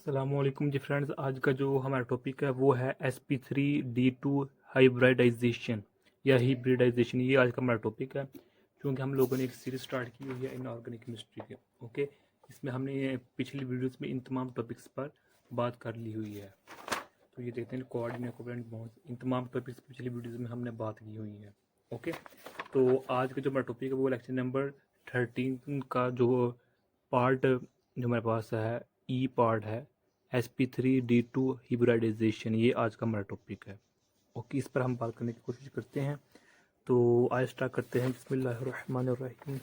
अस्सलामुअलैकुम जी फ्रेंड्स। आज का जो हमारा टॉपिक है वो है sp3d2 हाइब्रिडाइजेशन या हिब्रिडाइजेशन। ये आज का हमारा टॉपिक है क्योंकि हम लोगों ने एक सीरीज स्टार्ट की हुई है इनऑर्गेनिक केमिस्ट्री के। ओके, इसमें हमने पिछली वीडियोस में इन तमाम टॉपिक्स पर बात कर ली हुई है। तो ये देखते हैं कोऑर्डिनेट कोवेलेंट बॉन्ड्स, इन तमाम टॉपिक्स पिछली वीडियोज़ में हमने बात की हुई है। ओके, तो आज का जो हमारा टॉपिक है वो लेक्चर नंबर 13 का जो पार्ट जो हमारे पास है ई पार्ट है sp3d2 हिब्रिडाइजेशन। ये आज का हमारा टॉपिक है। ओके, इस पर हम बात करने की कोशिश करते हैं। तो आज स्टार्ट करते हैं। बिस्मिल्लाहिर्रहमानिर्रहीम,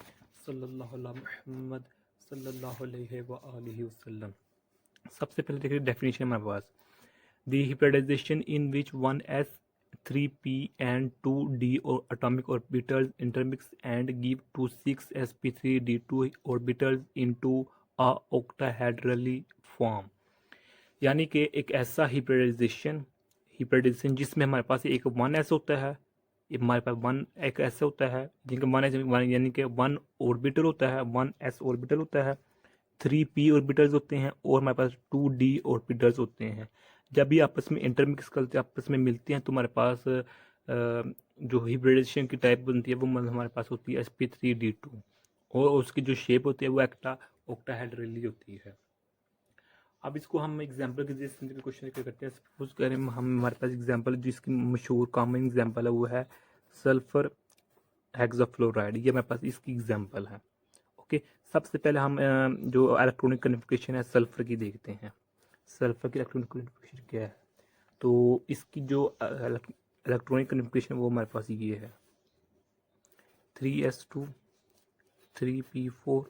सल्लल्लाहु अला मुहम्मद सल्लल्लाहु अलैहि व आलिहि वसल्लम। सबसे पहले देखिए डेफिनेशन हमारे पास, the hybridization in which one s 3p and 2d or atomic orbitals intermix and give to 6 sp3d2 orbitals into a octahedrally form। यानी कि एक ऐसा हिब्रिडाइजेशन जिसमें हमारे पास एक 1s होता है, हमारे पास वन एक ऐसा होता है जिनका 1s यानी कि 1 ऑर्बिटल होता है, 1s ऑर्बिटल होता है, 3p ऑर्बिटल्स होते हैं और हमारे पास 2d ऑर्बिटल्स होते हैं। जब ये आपस में इंटरमिक्स करते हैं, आपस में मिलते हैं, तो हमारे पास जो हिब्रिडाइजेशन की टाइप बनती है वो हमारे पास होती है sp3d2 और उसकी जो शेप होती है वो ऑक्टाहेड्रली होती है। अब इसको हम एग्जांपल के जरिए समझने की कोशिश करते हैं। सपोज करें हम हमारे पास एग्जांपल जिसकी मशहूर कॉमन एग्जांपल है वो है सल्फर हेक्साफ्लोराइड। ये हमारे पास इसकी एग्जांपल है। ओके, सबसे पहले हम जो इलेक्ट्रॉनिक कन्फिग्रेशन है सल्फर की देखते हैं। सल्फर की इलेक्ट्रॉनिक कन्फिग्रेशन क्या है? तो इसकी जो इलेक्ट्रॉनिक कन्फिग्रेशन वो हमारे पास ये है 3s2 3p4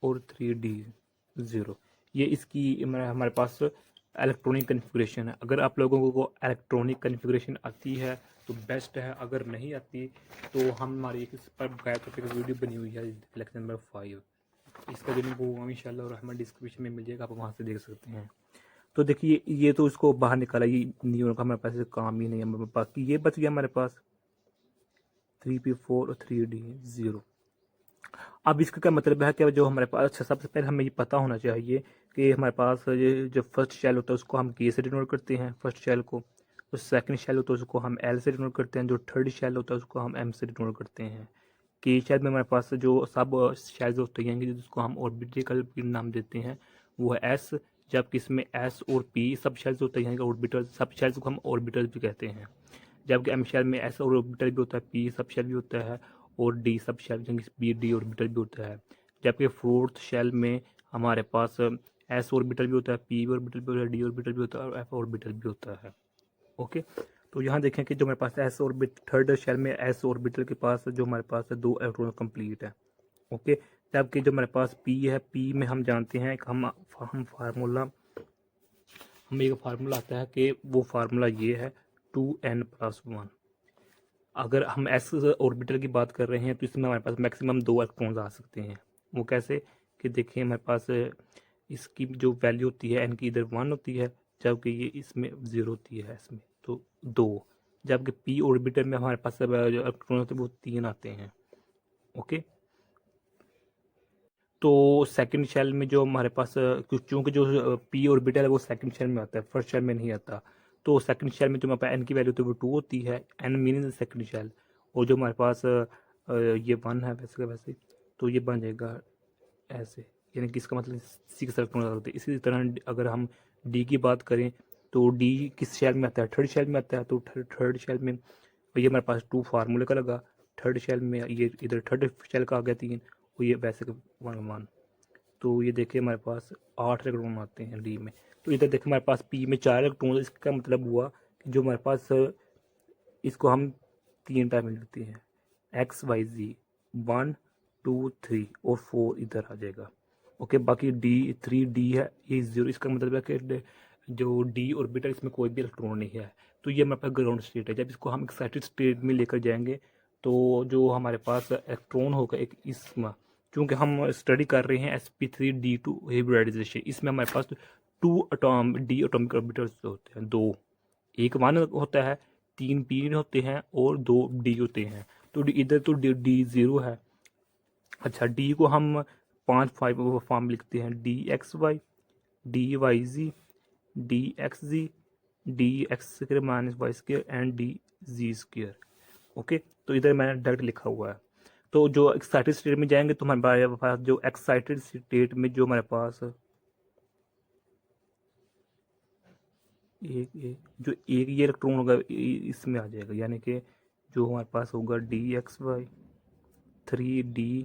और 3d0। ये इसकी हमारे पास इलेक्ट्रॉनिक कन्फिग्रेशन है। अगर आप लोगों को इलेक्ट्रॉनिक कन्फिग्रेशन आती है तो बेस्ट है, अगर नहीं आती तो हमारी इस पर बकाया टॉपिक वीडियो बनी हुई है लेक्चर नंबर 5। इसका जो लिंक होगा इंशाल्लाह रहमान डिस्क्रिप्शन में मिल जाएगा, आप वहाँ से देख सकते हैं। तो देखिए ये तो इसको बाहर निकाला, ये नहीं होगा हमारे पास, काम ही नहीं है। बाकी ये बच गया हमारे पास 3p4 और 3d0। अब इसका क्या मतलब है कि जो हमारे पास, अच्छा सबसे पहले हमें ये पता होना चाहिए कि हमारे पास ये जो फर्स्ट शेल होता है उसको हम के से डिनोट करते हैं फर्स्ट शेल को, जो सेकंड शेल होता है उसको हम एल से डिनोट करते हैं, जो थर्ड शेल होता है उसको हम एम से डिनोट करते हैं। के शेल में हमारे पास जो सब शेल्स होते हैं जिसको हम ऑर्बिटल नाम देते हैं वो है एस, जबकि इसमें एस और पी सब शेल्स होते हैं ऑर्बिटल, सब शेल्स को हम ऑर्बिटल भी कहते हैं। जबकि एम शेल में एस और ऑर्बिटल भी होता है, पी सब शेल भी होता है और डी सब शेल बी डी ऑर्बिटल भी होता है। जबकि फोर्थ शेल में हमारे पास एस ऑर्बिटल भी होता है, पी ऑर्बिटल भी होता है, डी ऑर्बिटल भी होता है और एफ ऑर्बिटल भी होता है। ओके, तो यहाँ देखें कि जो हमारे पास एस ऑर्बिट थर्ड शेल में एस ऑर्बिटल के पास जो हमारे पास 2 इलेक्ट्रॉन कंप्लीट है। ओके, जबकि जो हमारे पास पी है, पी में हम जानते हैं कि हमें एक फार्मूला आता है कि वो फार्मूला ये है 2n+1। अगर हम एस ऑर्बिटल की बात कर रहे हैं तो इसमें हमारे पास मैक्सिमम 2 इलेक्ट्रॉन्स आ सकते हैं। वो कैसे कि देखिए हमारे पास इसकी जो वैल्यू होती है एन की इधर 1 होती है, जबकि ये इसमें 0 होती है इसमें तो 2। जबकि पी ऑर्बिटल में हमारे पास जो इलेक्ट्रॉन होते हैं वो 3 आते हैं। ओके, तो सेकंड शेल में जो हमारे पास चूंकि जो पी ऑर्बिटल है वो सेकंड शेल में आता है, फर्स्ट शेल में नहीं आता, तो सेकंड शेल में जो हमारे पास एन की वैल्यू होती है वो 2 होती है, एन मीनिंग सेकंड शेल। और जो हमारे पास ये 1 है वैसे का वैसे, तो ये बन जाएगा ऐसे, यानी कि इसका मतलब 6 इलेक्ट्रॉन होते हैं। इसी तरह अगर हम डी की बात करें तो डी किस शेल में आता है? थर्ड शेल में आता है। तो थर्ड शेल में ये हमारे पास 2 फार्मूले का लगा, थर्ड शेल में ये इधर थर्ड शेल का आ गया 3 और ये वैसे का 1 तो ये देखिए हमारे पास 8 इलेक्ट्रॉन आते हैं डी में। तो इधर देखिए हमारे पास पी में 4 इलेक्ट्रॉन, इसका मतलब हुआ कि जो हमारे पास इसको हम 3 टाइम लिखते हैं एक्स वाई जी, 1 2 3 और 4 इधर आ जाएगा। ओके, बाकी डी 3d है ये 0, इसका मतलब है कि जो डी ऑर्बिटल इसमें कोई भी इलेक्ट्रॉन नहीं है। तो ये हमारे पास ग्राउंड स्टेट है। जब इसको हम एक्साइटेड स्टेट में लेकर जाएंगे तो जो हमारे पास इलेक्ट्रॉन होगा एक इसमें, क्योंकि हम स्टडी कर रहे हैं sp3d2 हाइब्रिडाइजेशन, इसमें हमारे पास 2 डी एटॉमिक ऑर्बिटल्स होते हैं, 2, एक 1 होता है, 3 पी होते हैं और 2 डी होते हैं। तो इधर तो डी 0 है। अच्छा, डी को हम 5 फॉर्म लिखते हैं, D X Y, D Y Z, D X Z, D X square minus Y square and D Z square. Okay, तो इधर मैंने डायरेक्ट लिखा हुआ है। तो जो एक्साइटेड स्टेट में जाएंगे तो हमारे पास जो एक्साइटेड स्टेट में जो हमारे पास जो एक ये इलेक्ट्रॉन होगा इसमें आ जाएगा, यानी कि जो हमारे पास होगा D X Y, 3D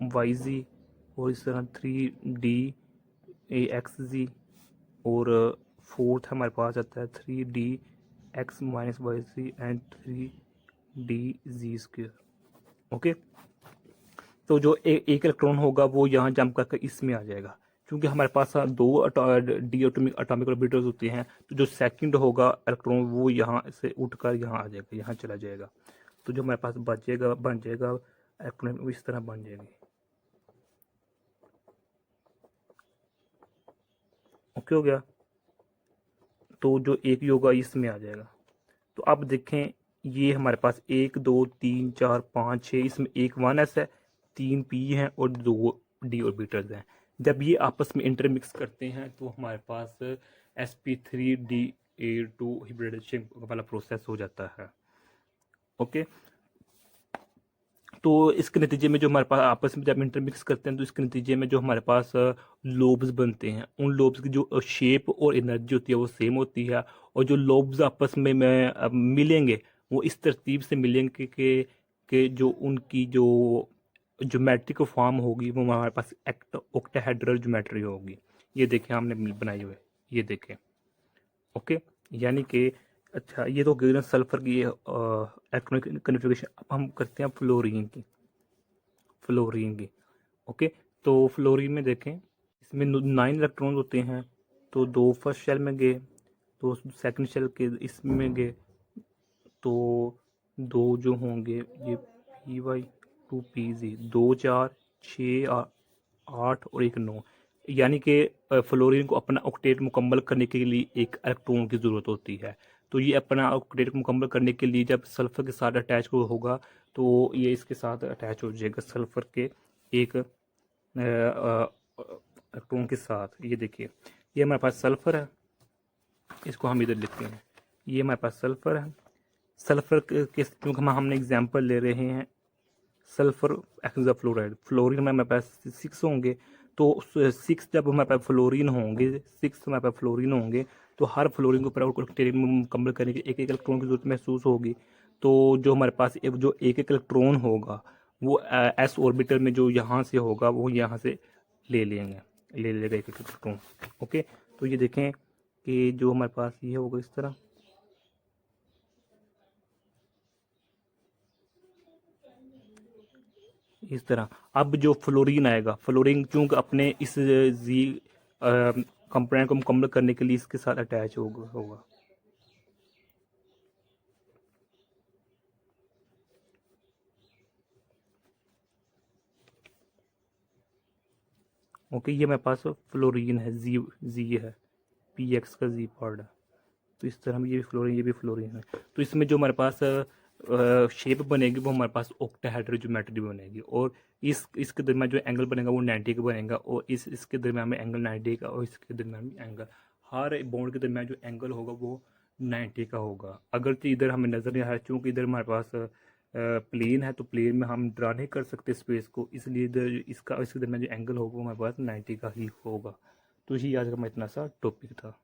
Y G, और इस तरह 3D एक्स जी, और फोर्थ हमारे पास आता है 3D X minus Y Z and 3D Z square. Okay, तो जो एक इलेक्ट्रॉन होगा वो यहाँ जंप करके इसमें आ जाएगा। क्योंकि हमारे पास दो डी एटॉमिक ऑर्बिटल्स होते हैं, तो जो सेकंड होगा इलेक्ट्रॉन वो यहाँ से उठकर यहाँ आ जाएगा, यहाँ चला जाएगा। तो जो हमारे पास बचेगा बन जाएगा इलेक्ट्रॉन वो इस तरह बन जाएगी। ओके हो गया, तो जो एक ही होगा इसमें आ जाएगा। तो अब देखें, ये हमारे पास 1 2 3 4 5 6, इसमें एक 1s है, 3 p हैं और 2 d ऑर्बिटल्स हैं। जब ये आपस में इंटरमिक्स करते हैं तो हमारे पास sp3da2 हिब्रिडाइजेशन वाला प्रोसेस हो जाता है। ओके, तो इसके नतीजे में जो हमारे पास आपस में जब इंटरमिक्स करते हैं तो इसके नतीजे में जो हमारे पास लोब्स बनते हैं, उन लोब्स की जो शेप और एनर्जी होती है वो सेम होती है। और जो लोब्स आपस में मिलेंगे वो इस तरतीब से मिलेंगे कि जो उनकी जो ज्योमेट्रिक फॉर्म होगी वो हमारे पास ऑक्टाहेड्रल ज्योमेट्री होगी। ये देखें हमने बनाई हुई है, ये देखें। ओके, यानी कि अच्छा, ये तो गई ना सल्फर की इलेक्ट्रॉनिक कन्फिग्रेशन। अब हम करते हैं फ्लोरीन की। ओके, तो फ्लोरीन में देखें, इसमें 9 इलेक्ट्रॉन होते हैं। तो 2 फर्स्ट शेल में गए, तो सेकंड शेल के इसमें गए, तो 2 जो होंगे ये पी वाई 2 पी जी, 2 4 6 8 और 1 9। यानी कि फ्लोरीन को अपना ऑक्टेट मुकम्मल करने के लिए एक इलेक्ट्रॉन की ज़रूरत होती है। तो ये अपना ऑक्टेट मुकम्मल करने के लिए जब सल्फ़र के साथ अटैच होगा तो ये इसके साथ अटैच हो जाएगा सल्फ़र के एक इलेक्ट्रॉन के साथ। ये देखिए, ये हमारे पास सल्फ़र है, इसको हम इधर लिखते हैं। ये हमारे पास सल्फ़र है। सल्फ़र के क्योंकि हमने एग्जाम्पल ले रहे हैं सल्फर हेक्साफ्लोराइड। फ्लोरीन में हमारे पास 6 होंगे, तो 6 जब हमारे पास फ्लोरीन होंगे, 6 हमारे पास फ्लोरीन होंगे, तो हर फ्लोरीन को पूरा मुकम्मल करने के एक एक इलेक्ट्रॉन की जरूरत महसूस होगी। तो जो हमारे पास जो एक एक इलेक्ट्रॉन होगा वो एस ऑर्बिटल में जो यहाँ से होगा वो यहाँ से ले लेगा एक एक इलेक्ट्रॉन। ओके, तो ये देखें कि जो हमारे पास ये होगा इस तरह, इस तरह। अब जो फ्लोरीन आएगा, फ्लोरीन चूंकि अपने इस जी कंपोनेंट को मुकम्मल करने के लिए इसके साथ अटैच होगा। ओके, ये मेरे पास फ्लोरीन है, जी है, पी एक्स का जी पार्ट है। तो इस तरह ये भी फ्लोरीन, ये भी फ्लोरीन है। तो इसमें जो हमारे पास शेप बनेगी वो हमारे पास ऑक्टाहेड्रल ज्योमेट्री बनेगी, और इसके दरमियान जो एंगल बनेगा वो 90 का बनेगा, और इसके दरमियान में एंगल 90 का, और इसके दरमियान में एंगल, हर बॉन्ड के दरमियान जो एंगल होगा वो 90 का होगा। अगर तो इधर हमें नज़र नहीं आ रहा, चूँकि इधर हमारे पास प्लेन है, तो प्लेन में हम ड्रा नहीं कर सकते स्पेस को, इसलिए इधर इसके दरमियान जो एंगल होगा वो हमारे पास 90 का ही होगा। तो यही आज का मैं इतना सा टॉपिक था।